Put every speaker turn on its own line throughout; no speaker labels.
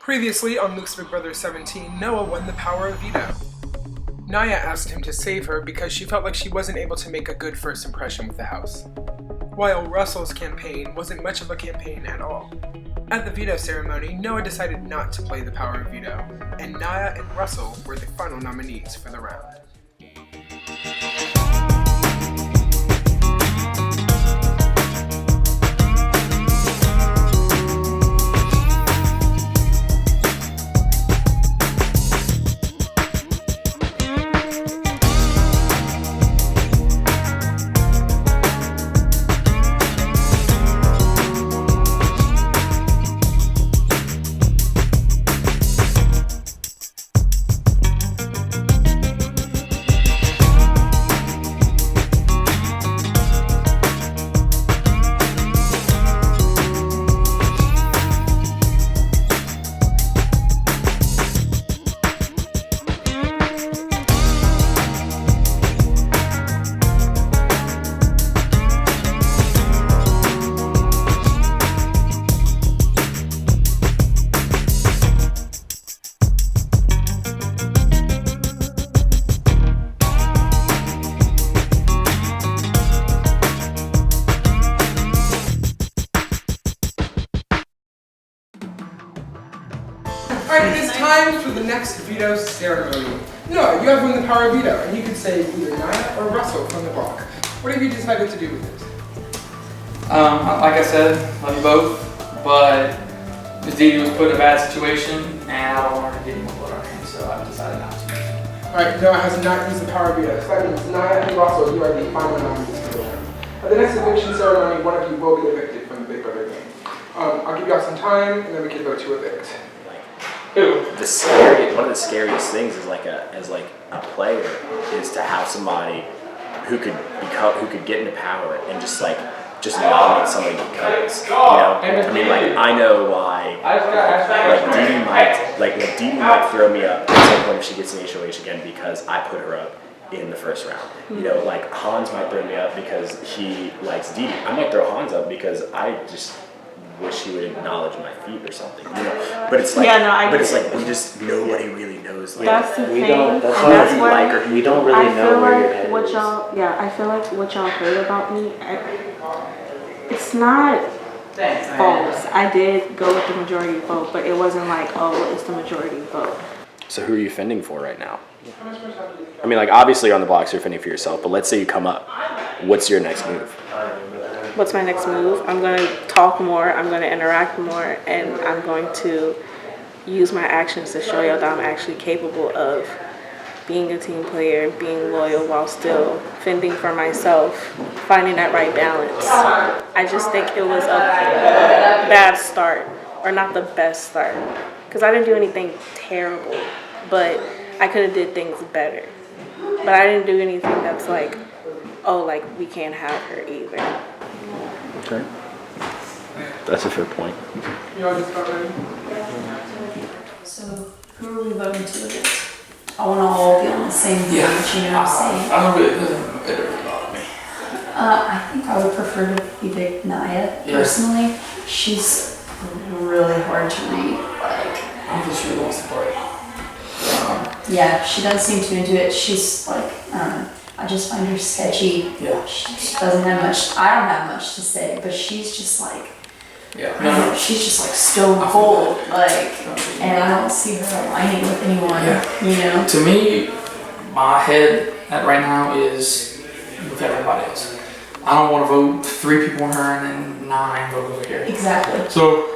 Previously on Luke's Big Brother 17, Noah won the power of veto. Naya asked him to save her because she felt like she wasn't able to make a good first impression with the house, while Russell's campaign wasn't much of a campaign at all. At the veto ceremony, Noah decided not to play the power of veto, and Naya and Russell were the final nominees for the round. Alright, it is time for the next veto ceremony. Noah, you have won the power of veto, and you can say either Naya or Russell from the block. What have you decided to do with it?
Like I said, love you both, but Ms. Dee Dee was put in a bad situation, and I don't want her to get more blood on her hands, so I've decided not to.
Alright, Noah has not used the power of veto, so that means Naya and Russell, you are the final nominees for the round. At the next eviction ceremony, one of you will be evicted from the Big Brother game. I'll give you all some time, and then we can vote to evict.
One of the scariest things as a player is to have somebody who could get into power and just nominate somebody because I know why Dee Dee might throw me up at some point if she gets in the HOH again because I put her up in the first round. Hans might throw me up because he likes Dee Dee. I might throw Hans up because I just wish he would acknowledge my feet or something, But it's like we just nobody really knows.
That's the thing.
We don't really know where your head is.
I feel like what y'all heard about me, it's not false. I did go with the majority vote, but it wasn't like, oh, it's the majority vote.
So who are you fending for right now? I mean, obviously you're on the blocks, you're fending for yourself, but let's say you come up. What's your next move?
What's my next move? I'm going to talk more, I'm going to interact more, and I'm going to use my actions to show y'all that I'm actually capable of being a team player, being loyal while still fending for myself, finding that right balance. I just think it was a bad start, or not the best start, because I didn't do anything terrible, but I could have did things better. But I didn't do anything that's like, oh, we can't have her either.
Okay. That's a fair point.
So, who are we voting to evict? I want to all be on the same page, you know what I'm saying?
It doesn't bother me.
I think I would prefer to evict Naya, personally. She's really hard to read.
I'm just really wants to play.
Yeah, she doesn't seem too into it. She's I just find her sketchy.
Yeah.
She doesn't have much, I don't have much to say, but she's just she's just stone cold, and I don't see her aligning with anyone,
To me, my head at right now is with everybody else. I don't want to vote 3 people on her and then 9 vote over here.
Exactly.
So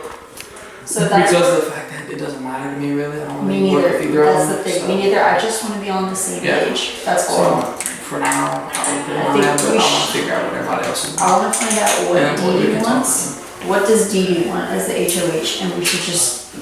that's
because of the fact that it doesn't matter to me really. I don't
me
really work with
neither.
either of
That's
them,
the thing.
so.
Me neither. I just want to be on the same page. That's all.
So for now, I
think
want
we
to figure out what everybody else is.
I want to find out what
And what we
Dee Dee
can talk
wants. What does Dee Dee want as the HOH, and we should just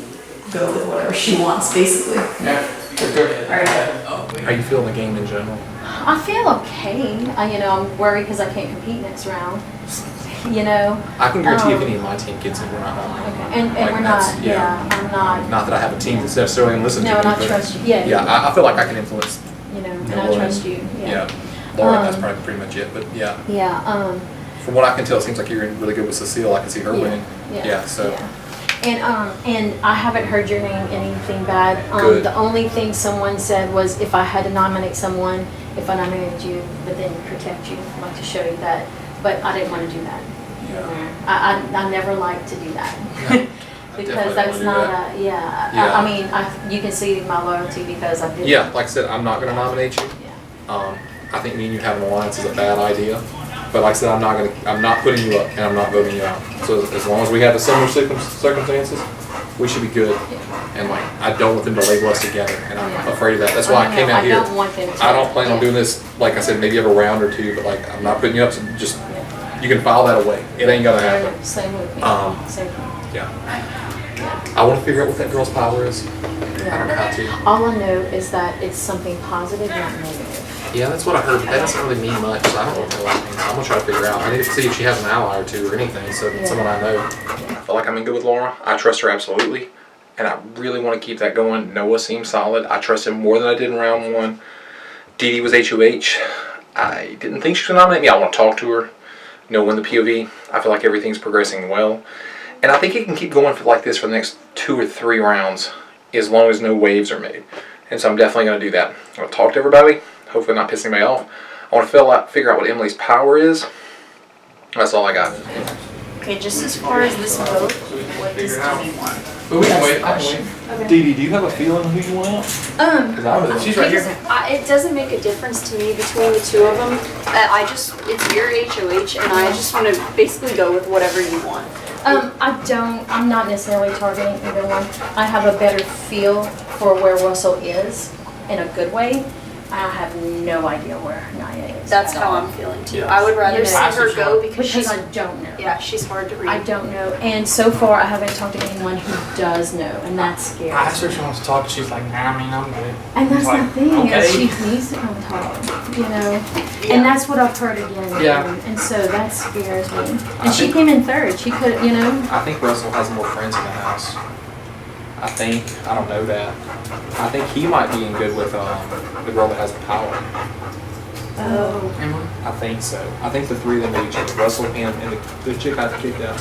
go with whatever she wants, basically.
Yeah. Good.
All right.
How you feel in the game in general?
I feel okay. I'm worried because I can't compete next round.
I can guarantee if any of my team gets it, we're not going to.
Okay. And we're not. I'm not.
Not that I have a team that's necessarily going to listen to me.
No, and I
but
trust you. Yeah.
Yeah, I feel like I can influence.
And I trust you.
Yeah. Laura, that's probably pretty much it. But yeah.
Yeah.
From what I can tell, it seems like you're really good with Cecile. I can see her winning.
Yeah.
So.
Yeah. And I haven't heard your name anything bad.
Good.
The only thing someone said was if I had to nominate someone, if I nominated you, but then protect you, like to show you that. But I didn't want to do that. I never like to do that.
Yeah.
Because that's not a, I mean, you can see my loyalty because I did.
Yeah, like I said, I'm not going to nominate you.
Yeah.
I think me and you having an alliance is a bad idea. But like I said, I'm not putting you up and I'm not voting you out. So as long as we have the similar circumstances, we should be good. And like, I don't want them to label us together, and I'm afraid of that. That's why I came out here.
I don't want them to.
I don't plan on doing this, like I said, maybe every round or two, but like, I'm not putting you up, so just, you can file that away. It ain't gonna happen.
Same with me. Same.
Yeah. I want to figure out what that girl's power is. I don't know how to.
All I know is that it's something positive, not negative.
Yeah, that's what I heard, but that doesn't really mean much, so I don't know what that means. I'm gonna try to figure out. I need to see if she has an ally or two or anything, so someone I know. I feel like I'm in good with Laura. I trust her absolutely, and I really want to keep that going. Noah seems solid. I trust him more than I did in round one. Dee Dee was HOH. I didn't think she was gonna nominate me. I want to talk to her, win the POV. I feel like everything's progressing well. And I think it can keep going for like this for the next 2 or 3 rounds as long as no waves are made. And so I'm definitely going to do that. I'm going to talk to everybody, hopefully not piss anybody off. I want to figure out what Emily's power is. That's all I got.
Okay, just as far as this vote, what does Dee Dee want?
But we can wait. I can wait. Dee Dee, do you have a feeling who you want out? She's right here.
It doesn't make a difference to me between the two of them. It's your HOH, and I just want to basically go with whatever you want.
I'm not necessarily targeting either one. I have a better feel for where Russell is in a good way. I have no idea where Naya is.
That's how I'm feeling too. I would rather see her go because
I don't know.
Yeah, she's hard to read.
I don't know. And so far I haven't talked to anyone who does know, and that's scary.
I asked her if she wants to talk, and she's like, nah, I mean, I'm good.
And that's
like,
the thing,
okay.
is she needs to come talk, And that's what I've heard again and again. And so that scares me. And she came in third. She could,
I think Russell has more friends in the house. I don't know that. I think he might be in good with the girl that has the power.
Oh.
I think so. I think the 3 of them know each other. Russell and the chick I kicked out.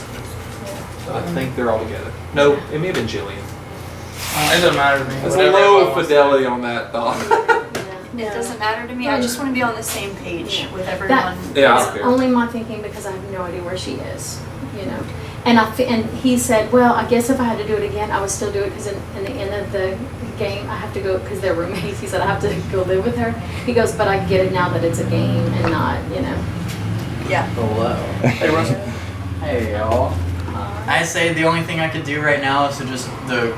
I think they're all together. No, it may have been Jillian.
It doesn't matter to me.
There's a low fidelity on that thought.
It doesn't matter to me. I just want to be on the same page with everyone.
That's only my thinking because I have no idea where she is, And he said, well, I guess if I had to do it again, I would still do it because in the end of the game, I have to go, because they're roommates, he said I have to go live with her. He goes, but I get it now that it's a game and not,
Yeah.
Hello.
Hey, Russell.
Hey, y'all. I say the only thing I could do right now is to just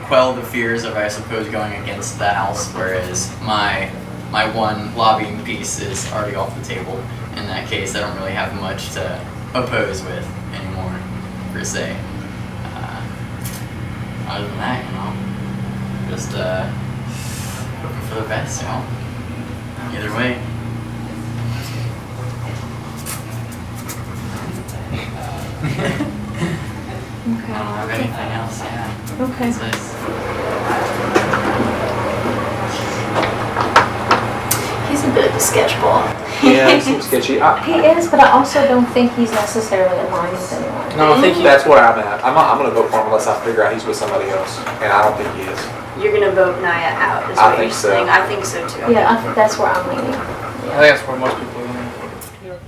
quell the fears of, I suppose, going against the house, whereas my one lobbying piece is already off the table. In that case, I don't really have much to oppose with anymore, per se. Other than that, just hoping for the best, Either way.
Okay.
I don't have anything else,
Okay.
He's a bit of a sketchball.
Yeah, he seems sketchy.
He is, but I also don't think he's necessarily aligned with anyone.
No, I think that's where I'm at. I'm going to vote for him unless I figure out he's with somebody else, and I don't think he is.
You're gonna vote Naya out, is
I
what
think
you're
so.
saying. I think so too.
Yeah, I think that's where I'm leaning.
I think that's where most people are.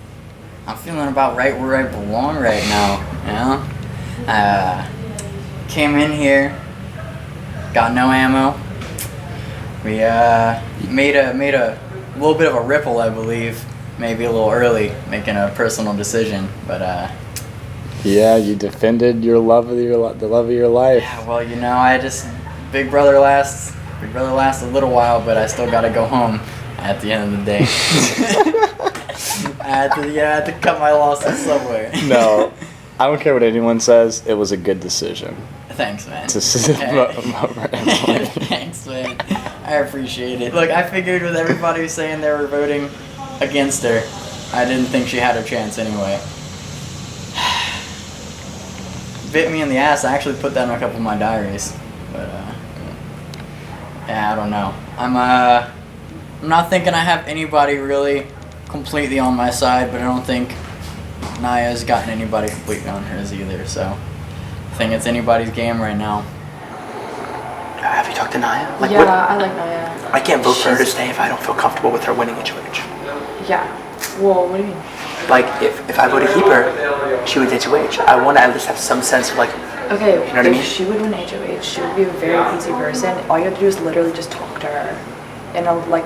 I'm feeling about right where I belong right now, Came in here, got no ammo. We made a little bit of a ripple, I believe, maybe a little early, making a personal decision, but
yeah, you defended the love of your life.
yeah, well, I just Big brother lasts a little while, but I still gotta go home at the end of the day. I had to cut my losses somewhere.
No, I don't care what anyone says. It was a good decision.
Thanks, man.
Thanks,
man. I appreciate it. Look, I figured with everybody saying they were voting against her, I didn't think she had a chance anyway. Bit me in the ass. I actually put that in a couple of my diaries, but yeah, I don't know. I'm not thinking I have anybody really completely on my side, but I don't think Naya's gotten anybody completely on hers either. So think it's anybody's game right now.
Have you talked to Naya? Like,
Yeah, I like Naya.
I can't vote for her to stay if I don't feel comfortable with her winning HOH.
Yeah. Well, what do you mean?
Like, if I vote to keep her, she would HOH. I want to at least have some sense of like,
Okay,
you know what I mean?
if she would win HOH, she would be a very easy person. All you have to do is literally just talk to her in a like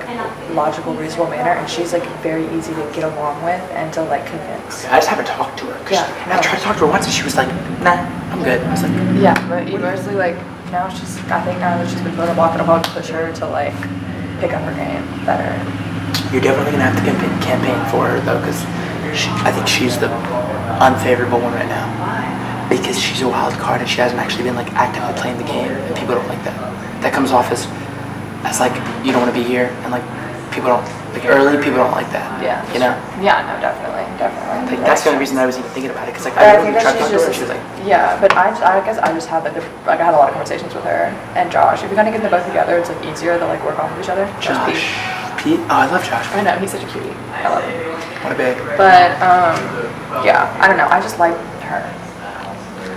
logical, reasonable manner, and she's like very easy to get along with and to like convince.
I just haven't talked to her.
Yeah,
I tried to talk to her once and she was like, nah, I'm good. I was like,
Yeah, but universally, like now she's. I think now that she's been put on a block, it'll probably push her to like pick up her game better.
you're definitely gonna have to campaign for her though, because I think she's the unfavorable one right now. Because she's a wild card and she hasn't actually been like actively playing the game, and people don't like that. That comes off as like you don't want to be here, and like people don't like early people don't like that.
Yeah.
You know.
Yeah. No. Definitely.
Like that's the only reason I was even thinking about it, because like
I
I
think
really tried
that
to talk to her
she's
and she was
just.
like,
Yeah, but I guess I just have like I had a lot of conversations with her and Josh. If we kind of get them both together, it's like easier to like work off of each other.
Josh, Pete. Oh, I love Josh.
I know he's such a cutie. I love him.
What a babe.
But yeah, I don't know. I just like her.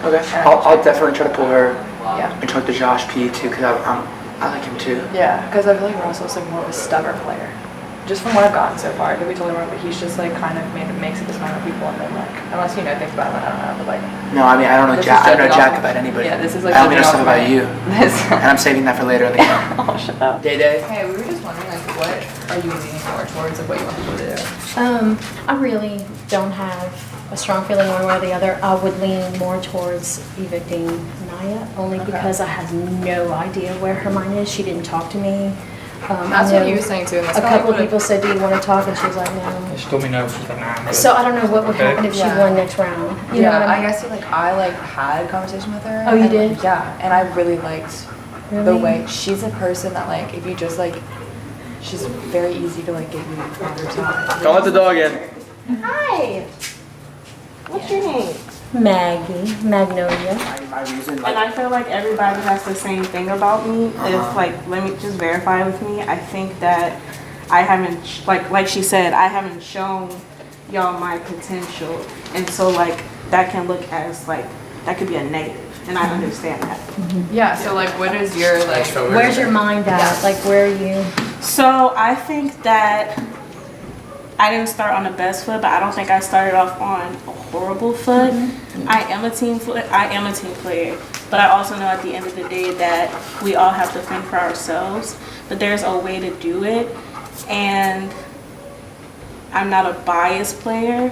Okay. I'll definitely try to pull her.
Yeah.
And talk to Josh P too, because I like him too.
Yeah, because I feel like Russell's like more of a stubborn player. Just from what I've gotten so far, I could be totally wrong, but he's just like kind of makes up his mind with people, and then like unless you know things about him, I don't know, but like.
No, I mean I don't know
This
Jack.
is
I don't know
judging
Jack
off-
about anybody.
Yeah, this is like.
I only know
judging
stuff
off
about
my-
you,
This.
and I'm saving that for later in the game.
Oh, shut up.
Day Day.
Hey, we were just wondering like what are you leaning more towards, like what you want people to do?
I really don't have a strong feeling one way or the other. I would lean more towards evicting Naya, only because I have no idea where her mind is. She didn't talk to me.
That's what he was saying too. And that's
A
kinda
couple of
what
people said, "Do you want to talk?" And she was like, "No."
She told me no. She's like, nah, I'm good.
So I don't know what would
Okay.
happen if she
Yeah.
won next round. You know
Yeah,
what I
I
mean?
guess I like had a conversation with her.
Oh, you
and,
did?
like, yeah, and I really liked the
Really?
way she's a person that like if you just like, she's very easy to like get you on your side.
Don't let the dog in.
Hi. What's your name?
Magnolia.
My reason,
And I feel like everybody has the same thing about me. If like, let me just verify with me. I think that I haven't, like she said, I haven't shown y'all my potential, and so like that can look as like that could be a negative, and I understand that.
Yeah. So like, what is your like?
Where's your mind at? Like, where are you?
So I think that I didn't start on the best foot, but I don't think I started off on a horrible foot. I am a team player, but I also know at the end of the day that we all have to think for ourselves. But there's a way to do it, and I'm not a biased player.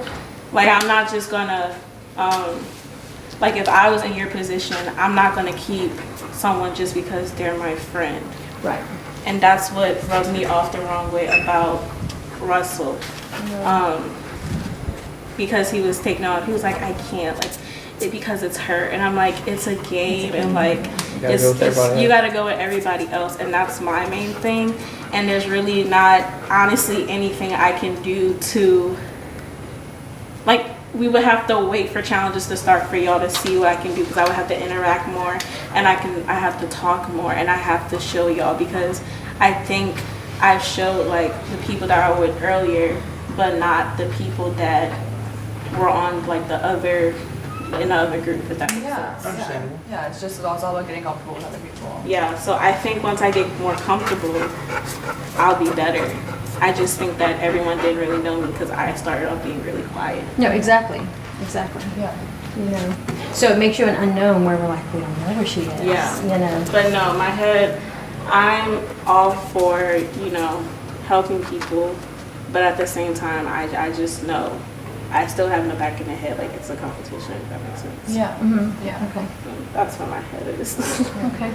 Like I'm not just gonna, like if I was in your position, I'm not gonna keep someone just because they're my friend.
Right.
And that's what rubbed me off the wrong way about Russell. Because he was taking off, he was like, I can't, like, because it's her. And I'm like, it's a game, and like, you gotta go with everybody else, and that's my main thing. And there's really not, honestly, anything I can do to, like, we would have to wait for challenges to start for y'all to see what I can do, because I would have to interact more, and I have to talk more, and I have to show y'all, because I think I've showed like the people that I was with earlier, but not the people that were on like the other group. If that makes sense.
Understandable.
Yeah, it's just it's all about getting comfortable with other people.
Yeah, so I think once I get more comfortable, I'll be better. I just think that everyone didn't really know me because I started off being really quiet.
No, exactly.
Yeah.
You know, so it makes you an unknown where we're like, we don't know where she is.
Yeah.
You know.
But no, my head, I'm all for, helping people, but at the same time, I just know, I still have in the back of my head, like it's a competition, if that makes sense.
Yeah.
Mm-hmm.
Yeah.
Okay.
That's where my head is.
Okay.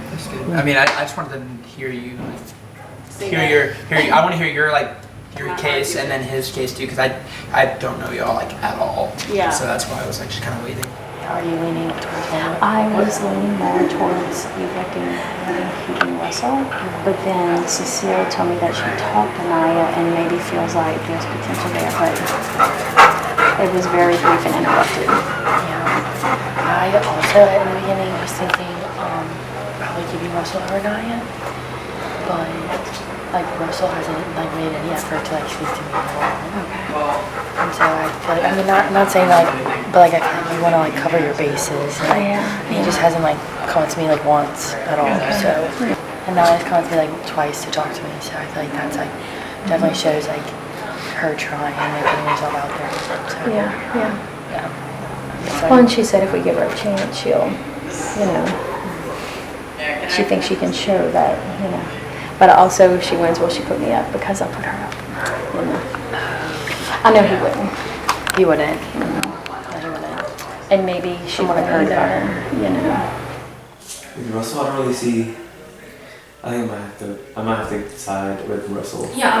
I mean, I just wanted to hear you, I want to hear your case and then his case too, because I don't know y'all like at all.
Yeah.
So that's why I was like just kind of waiting.
Are you leaning towards one?
I was leaning more towards evicting than keeping Russell, but then Cecile told me that she talked to Naya and maybe feels like there's potential there, but it was very brief and interrupted.
Yeah. I also in the beginning was thinking probably keeping Russell over Naya, but like Russell hasn't like made any effort to like speak to me at all. And so I feel like, I mean, not saying like, but like I feel like you want to like cover your bases. And, like, and he just hasn't like come to me like once at all. So, and now he's come to me like twice to talk to me. So I feel like that's like definitely shows like her trying and like putting herself out there. So, yeah. So,
Well, and she said if we give her a chance, she'll, you know, she thinks she can show that, you know. But also, if she wins, will she put me up because I put her up? You know. I know he wouldn't.
he wouldn't.
No,
He wouldn't.
and maybe she wouldn't either, you know.
With Russell, I don't really see. I think I might have to side with Russell.
Yeah,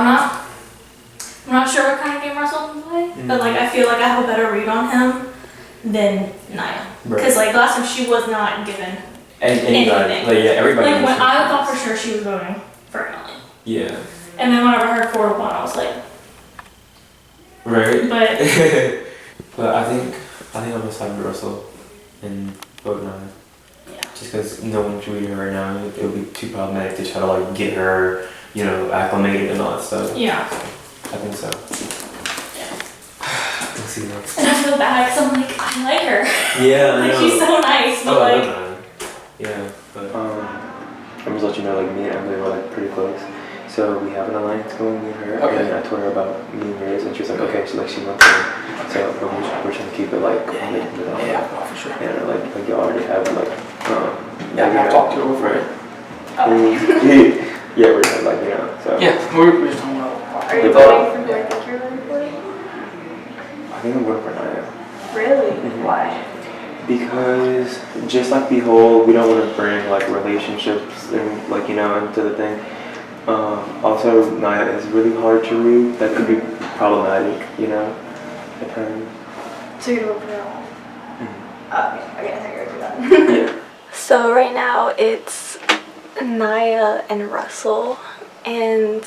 I'm not sure what kind of game Russell can play, but like I feel like I have a better read on him than Naya. Because like last time she was not given
Anybody,
anything.
like yeah, everybody.
Like when I thought for sure she was voting for Emily.
Yeah.
And then whenever I heard 4-1, I was like,
Right.
But
but I think I'm gonna side with Russell and vote Naya.
yeah.
Just because no one's reading her right now, it would be too problematic to try to like get her, you know, acclimated and all that stuff.
Yeah.
I think so. We'll see next.
And I feel bad because I'm like, I like her.
Yeah, I
Like
know.
she's so nice, but
Oh, I
like.
love Naya. Yeah, but I'm just let you know, like me and Emily were like pretty close. So we have an alliance going, me and her.
Okay.
And I told her about me and yours, and she was like, okay, so like she wants to. So we're trying to keep it like quiet.
Yeah, for sure.
And like you already have like
Yeah, I've talked to her before.
Right.
Oh.
Yeah, we're just like, you know, so.
Yeah, we're just talking about.
Are you voting for who I think you're voting for?
I think I'm voting for Naya.
Really?
Mhm.
Why?
Because just like the whole, we don't want to bring like relationships and like, you know, into the thing. Also, Naya is really hard to read. That could be problematic, you know, at times.
So you're gonna vote for her?
Mhm.
Okay, I thought you were gonna do that.
Yeah.
So right now it's Naya and Russell, and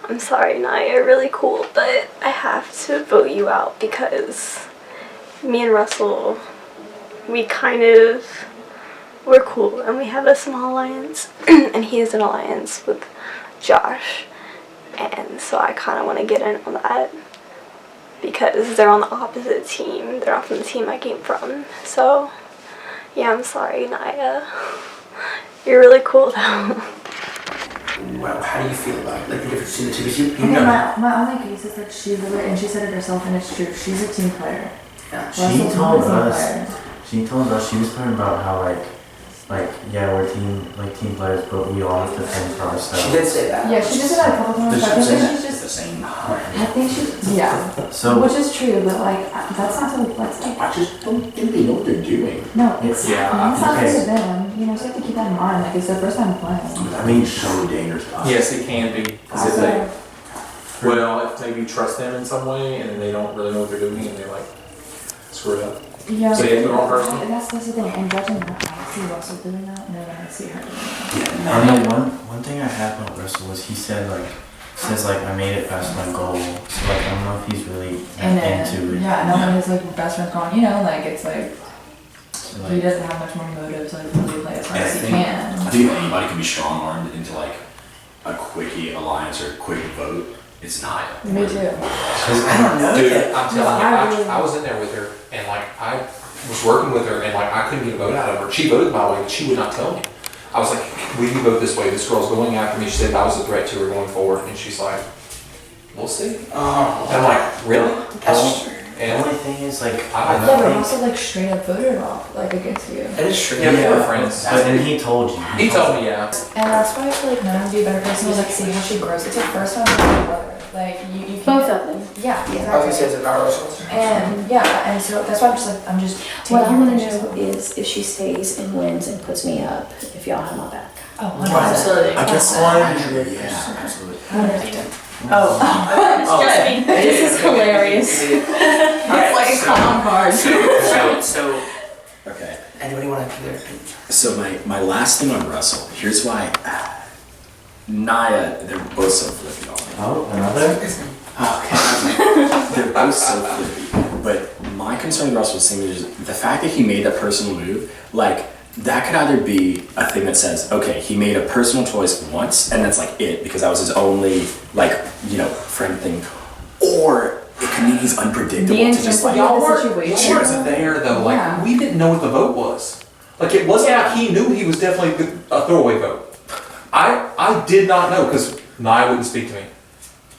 I'm sorry Naya, you're really cool, but I have to vote you out because me and Russell, we're cool and we have a small alliance and he is an alliance with Josh, and so I kind of want to get in on that because they're on the opposite team. They're not from the team I came from. So yeah, I'm sorry Naya. You're really cool though.
Well, how do you feel about like the difference between the two? Because you
Okay,
know.
my only case is that she's really, and she said it herself, and it's true. She's a team player.
Yeah.
Russell's
She
not
told
a team
us.
player.
She told us she was talking about how yeah, we're team players, but we all have to fend for ourselves.
She did say that.
Yeah, she just said that a couple times.
But
But I
she
think
was
she's
at
just.
the same
I think she's
So
which is true, but like that's not so. That's like.
I just don't think they know what they're doing.
No, it's
Yeah,
it's not
okay.
fair to them. You know, so you have to keep that in mind. Like it's their first time playing.
I mean, it's so dangerous to us.
Yes, it can be. 'Cause if
Also,
if maybe trust them in some way and then they don't really know what they're doing and they like screw it up.
yeah,
So you have to go on personal.
that's the thing. And judging her, I see Russell doing that more than I see her doing that.
Yeah,
I mean, one thing I had about Russell was he said I made it past my goal. So like I don't know if he's really
And
into it.
yeah, no one is like best friend gone. You know, like it's like
So,
he doesn't have much more motive to like really play as hard
And
as he can.
I think if anybody can be strong-armed into like a quickie alliance or a quick vote, it's Naya.
Me too.
I don't know.
Dude,
yet.
I'm
No,
telling
I
you,
really-
I was in there with her and like I was working with her and like I couldn't get a vote out of her. She voted my way, but she would not tell me. I was like, will you vote this way? This girl's going after me. She said I was a threat to her going forward, and she's like, we'll see.
Oh.
And I'm like, really?
That's true.
The
And
only thing is like
I don't
Yeah, but
know.
also like straight up voted off like against you.
That is true.
Yeah, we were friends.
But then he told you.
He told me, yeah.
And that's why I feel like Nana would be a better person to like see how she grows. It's her first time being a brother. Like you can
Both of them.
Yeah,
I was
exactly.
gonna say it's about Russell.
And yeah, and so that's why I'm just
What I
taking
want to
it.
know is if she stays and wins and puts me up, if y'all have my back.
Oh, 100%.
I guess
Absolutely.
yeah, absolutely.
100%.
Oh, this is hilarious.
It's like a clown card.
So, okay. Anybody want to do their opinion? So my last thing on Russell, here's why. Naya, they're both so flippy all day.
Oh, another?
Okay. They're both so flippy. But my concern with Russell was saying is the fact that he made that personal move, like, that could either be a thing that says, okay, he made a personal choice once, and that's like it, because that was his only, like, you know, friend thing, or it could mean he's unpredictable to just like,
y'all weren't there though. Like we didn't know what the vote was. Like it wasn't like he knew he was definitely a throwaway vote. I did not know because Nia wouldn't speak to me.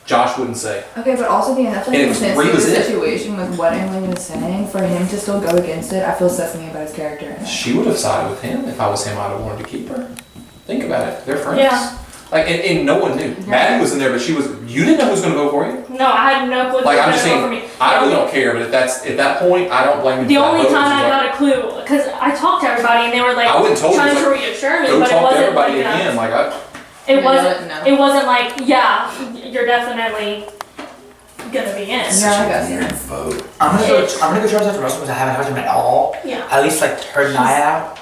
Josh wouldn't say.
Okay, but also being that's like
And it
the
was
sense
Ree
of the
was it.
situation with what Emily was saying, for him to still go against it, I feel says something about his character.
She would have sided with him. If I was him, I'd have wanted to keep her. Think about it. They're friends.
Yeah.
Like, and no one knew. Maddie was in there, but you didn't know who was going to vote for you.
No, I had no clue who
Like,
was
I'm just
going to vote for
saying,
me.
I really don't care, but at that point, I don't blame you.
The
for that
only
vote,
time I
because
got a clue, because I talked to everybody and they were like
I wouldn't told you,
trying
like,
to reassure me,
go
but it
talk to
wasn't
everybody
like
again. Like,
it wasn't like, yeah, you're definitely gonna be in.
Vote. I'm gonna go Charles after Russell because I haven't heard him at all.
Yeah.
I at least like heard Nia out.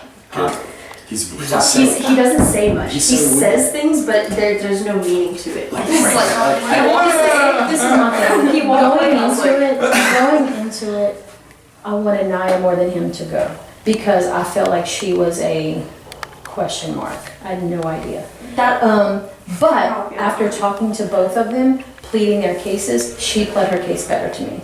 He doesn't say much. He says things, but there's no meaning to it. Like, he's like, I want to say, this is not that. He
Going into it, I wanted Nia more than him to go because I felt like she was a question mark. I had no idea. But after talking to both of them, pleading their cases, she pled her case better to me.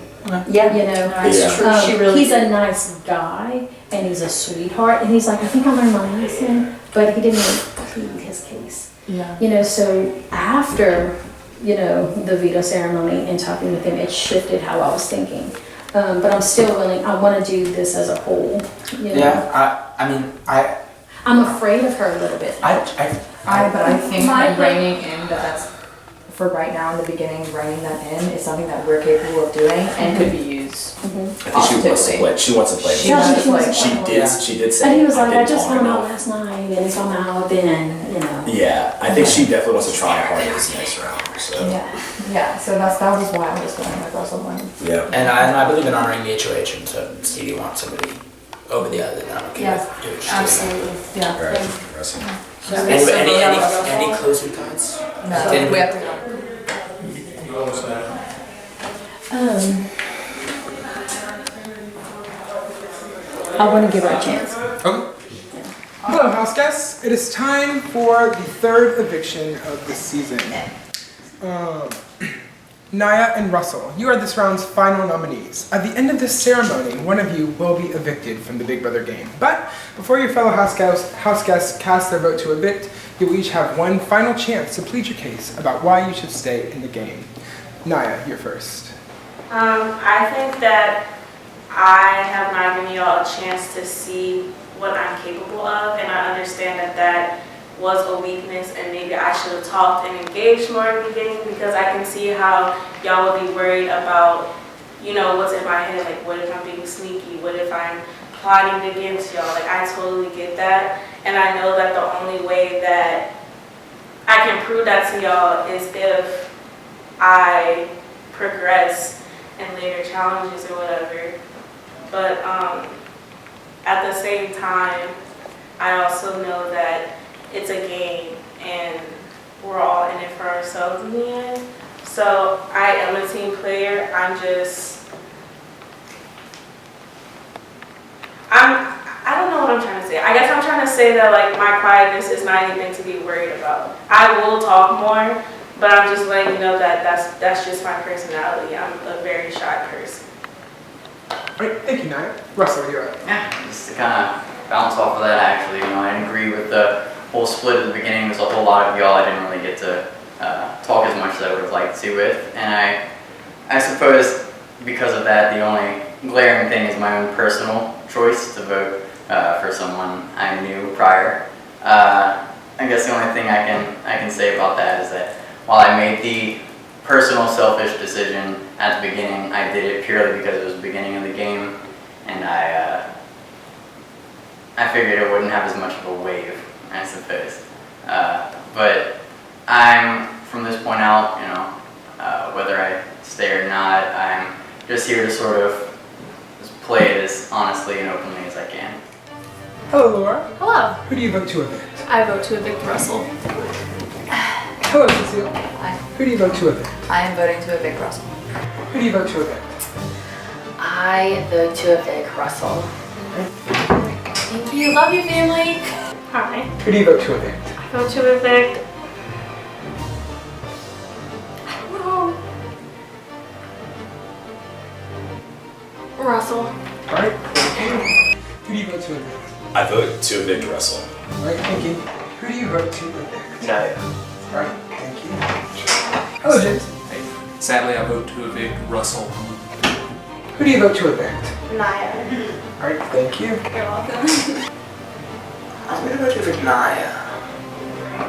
Yeah,
you know,
it's true. She really
he's
did.
a nice guy and he's a sweetheart and he's like, I think I learned my lesson, but he didn't even plead his case.
Yeah.
You know, so after, you know, the veto ceremony and talking with him, it shifted how I was thinking. But I'm still willing, I want to do this as a whole. You know?
Yeah,
I'm afraid of her a little bit.
But I think
My-
that reining in, that's for right now in the beginning, reining that in is something that we're capable of doing and could be used.
I think she wants to play.
She wants to play.
She did say.
And he was like, I
didn't
just
want
found out
enough.
last night, and if I'm out, then, you know.
Yeah, I think she definitely wants to try hard this next round. So.
Yeah, so that was why I was going with Russell Lane.
Yeah.
And I believe in honoring the HOH, and so Stevie wants somebody over the other, then I'm okay with doing it.
Absolutely. Yeah.
Very interesting.
Any closing thoughts?
No,
Didn't
we have to go.
I want to give her a chance.
Hello, house guests. It is time for the third eviction of the season. Nia and Russell, you are this round's final nominees. At the end of this ceremony, one of you will be evicted from the Big Brother game. But before your fellow house guests cast their vote to evict, you will each have one final chance to plead your case about why you should stay in the game. Nia, you're first.
I think that I have not given y'all a chance to see what I'm capable of, and I understand that that was a weakness, and maybe I should have talked and engaged more in the beginning, because I can see how y'all would be worried about, you know, what's in my head, like what if I'm being sneaky, what if I'm plotting against y'all. Like, I totally get that, and I know that the only way that I can prove that to y'all is if I progress in later challenges or whatever. But at the same time, I also know that it's a game and we're all in it for ourselves in the end. So I am a team player. I don't know what I'm trying to say. I guess I'm trying to say that, like, my quietness is not anything to be worried about. I will talk more, but I'm just letting you know that that's just my personality. I'm a very shy person.
All right, thank you, Nia. Russell, you're up.
Yeah, just to kind of bounce off of that, actually, you know, I agree with the whole split at the beginning. There's a whole lot of y'all I didn't really get to talk as much as I would have liked to with, and I suppose because of that, the only glaring thing is my own personal choice to vote for someone I knew prior. I guess the only thing I can say about that is that while I made the personal selfish decision at the beginning, I did it purely because it was the beginning of the game, and I figured it wouldn't have as much of a wave, I suppose. But from this point out, you know, whether I stay or not, I'm just here to sort of just play it as honestly and openly as I can.
Hello, Laura.
Hello.
Who do you vote to evict?
I vote to evict Russell.
Hello, Cecile.
Hi.
Who do you vote to evict?
I am voting to evict Russell.
Who do you vote to evict?
I vote to evict Russell.
Thank
you. Love you, family.
Hi. Who do you vote to evict?
I vote to evict. I don't know. Russell.
Alright, thank you. Who do you vote to evict?
I vote to evict Russell.
Alright, thank you. Who do you vote to evict?
Naya.
Alright, thank you. Hello, James.
Sadly, I vote to evict Russell.
Who do you vote to evict?
Naya.
Alright, thank you.
You're welcome.
I'm gonna vote to evict Naya.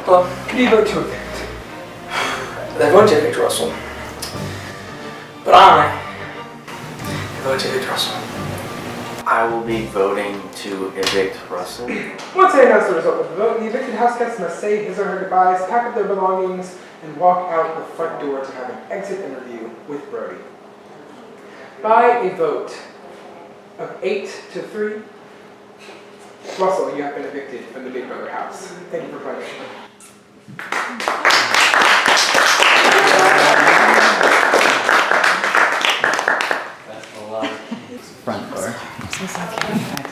Hello. Who do you vote to evict?
I vote to evict Russell. But I vote to evict Russell.
I will be voting to evict Russell.
Once I announce the result of the vote, the evicted house guests must say his or her goodbyes, pack up their belongings, and walk out the front door to have an exit interview with Brody. By a vote of 8 to 3, Russell, you have been evicted from the Big Brother house. Thank you for playing.
Front door. I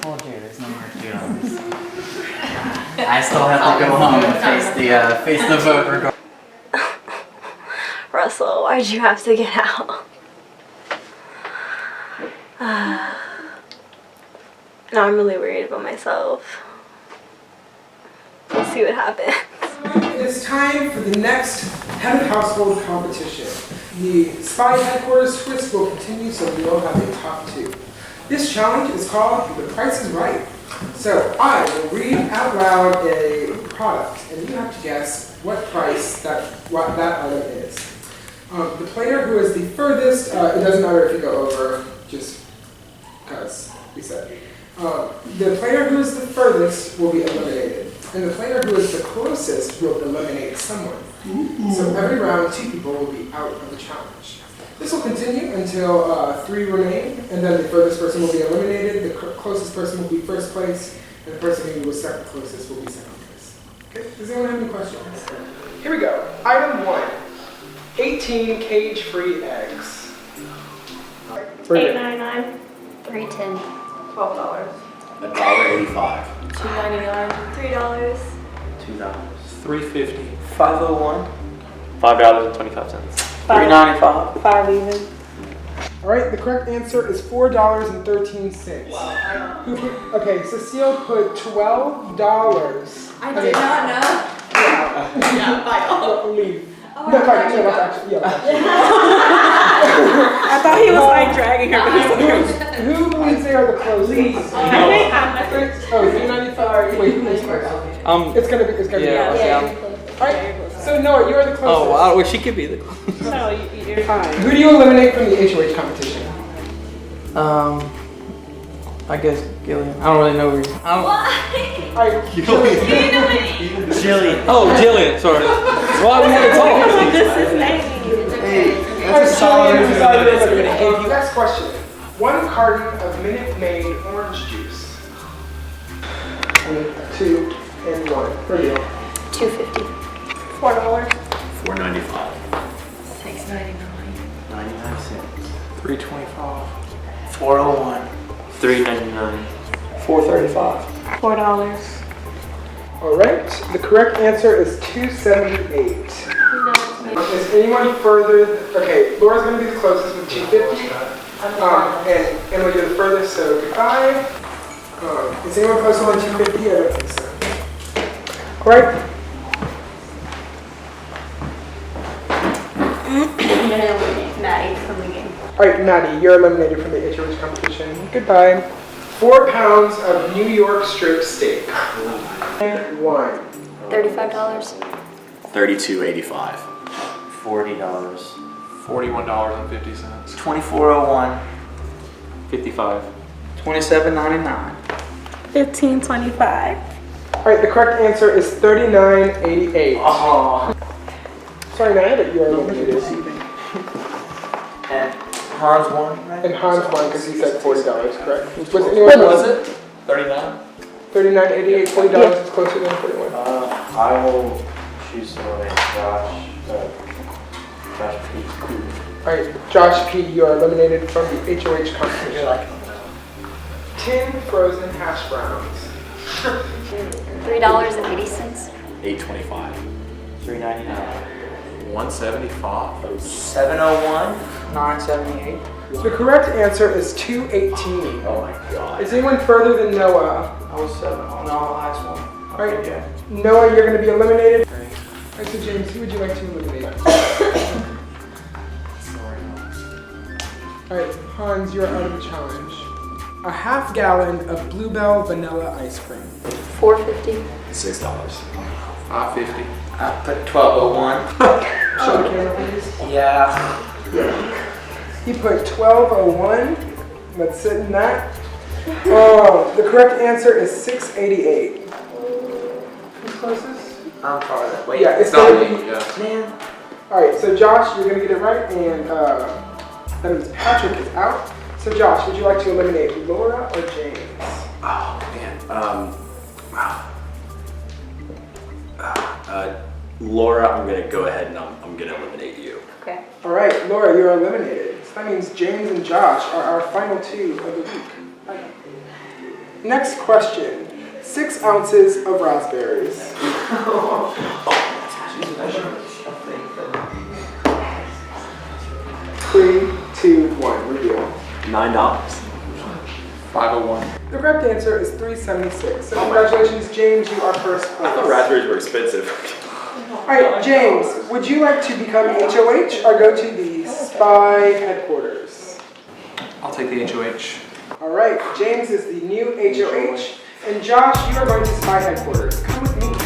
told you, there's no more to do on this. I still have to go home and face the vote regardless.
Russell, why'd you have to get out? Now I'm really worried about myself. We'll see what happens.
It is time for the next head of household competition. The spy headquarters twist will continue, so we will have a top 2. This challenge is called The Price is Right. So I will read out loud a product, and you have to guess what price that item is. The player who is the furthest, it doesn't matter if you go over, just because we said. The player who is the furthest will be eliminated, and the player who is the closest will eliminate someone. So every round, 2 people will be out of the challenge. This will continue until 3 remain, and then the furthest person will be eliminated, the closest person will be first place, and the person who was second closest will be second place. Okay, does anyone have any questions? Here we go. Item 1, 18 cage-free eggs.
$8.99.
$3.10.
$12.
$1.85.
$2.99. $3.
$2.
$3.50. $5.01. $5.25. $3.95.
5 even.
All right, the correct answer is $4.13. Okay, Cecile put $12.
I did not know.
Yeah, by all. Leave.
Oh,
No, actually, yeah.
I thought he was like dragging her.
Who believes they are the closest?
I think I'm
Oh, $3.95. Wait, who is first? It's gonna be.
Yeah.
All right. So Noah, you are the closest.
Oh wow, well, she could be the closest.
No, you're fine.
Who do you eliminate from the HOH competition?
I guess Gillian. I don't really know her.
Jillian.
Oh, Jillian. Sorry. Why we had to talk?
This is name.
Hey, that's a solid
Okay, next question. 1 carton of Minute Maid orange juice. 2 and 1. For you.
$2.50.
$4.
$4.95.
$6.99.
99 cents.
$3.25. $4.01.
$3.99.
$4.35.
$4.
All right. The correct answer is $2.78. Is anyone further? Okay, Laura's going to be the closest with $2.50. And Emily, you're the furthest, so goodbye. Is anyone closer than $2.50? I don't think so. All right.
I'm gonna eliminate Maddie from the game.
All right, Maddie, you're eliminated from the HOH competition. Goodbye. 4 pounds of New York strip steak. And 1.
$35.
$32.85.
$40.
$41.50.
$24.01.
$55.
$27.99.
$15.25.
All right, the correct answer is $39.88.
Oh.
Sorry, Naya, that you are eliminated.
And Hans won, right?
And Hans won because he said $40, correct? Was
What
anyone
was it? 39?
$39.88, $40 is closer than 41.
I will choose someone named Josh P.
All right, Josh P., you are eliminated from the HOH competition. 10 frozen hash browns.
$3.80.
$8.25.
$3.99.
$175.
701. 978.
The correct answer is $2.18.
Oh my god.
Is anyone further than Noah?
I was 7. Oh, no, last one.
All right, Noah, you're going to be eliminated. All right, so James, who would you like to eliminate? All right, Hans, you're out of the challenge. A half gallon of Bluebell vanilla ice cream.
$4.50.
$6.
$5.50.
I put 1201.
Show the camera, please.
Yeah.
He put 1201. Let's sit in that. Oh, the correct answer is $6.88. Who's closest?
I'm farther. Wait.
Yeah, it's
not
gonna
me,
be.
yeah.
Man.
All right, so Josh, you're gonna get it right, and that means Patrick is out. So Josh, would you like to eliminate Laura or James?
Oh man. Laura, I'm gonna go ahead and I'm gonna eliminate you.
Okay.
All right, Laura, you're eliminated. So that means James and Josh are our final two of the week. Next question: 6 ounces of raspberries. 3, 2, 1. Reveal.
$9.
$5.01.
The correct answer is $3.76. So congratulations, James. You are first
I
place.
thought raspberries were expensive.
All right, James, would you like to become HOH or go to the spy headquarters?
I'll take the HOH.
All right, James is the new HOH, and Josh, you are going to spy headquarters. Come with me.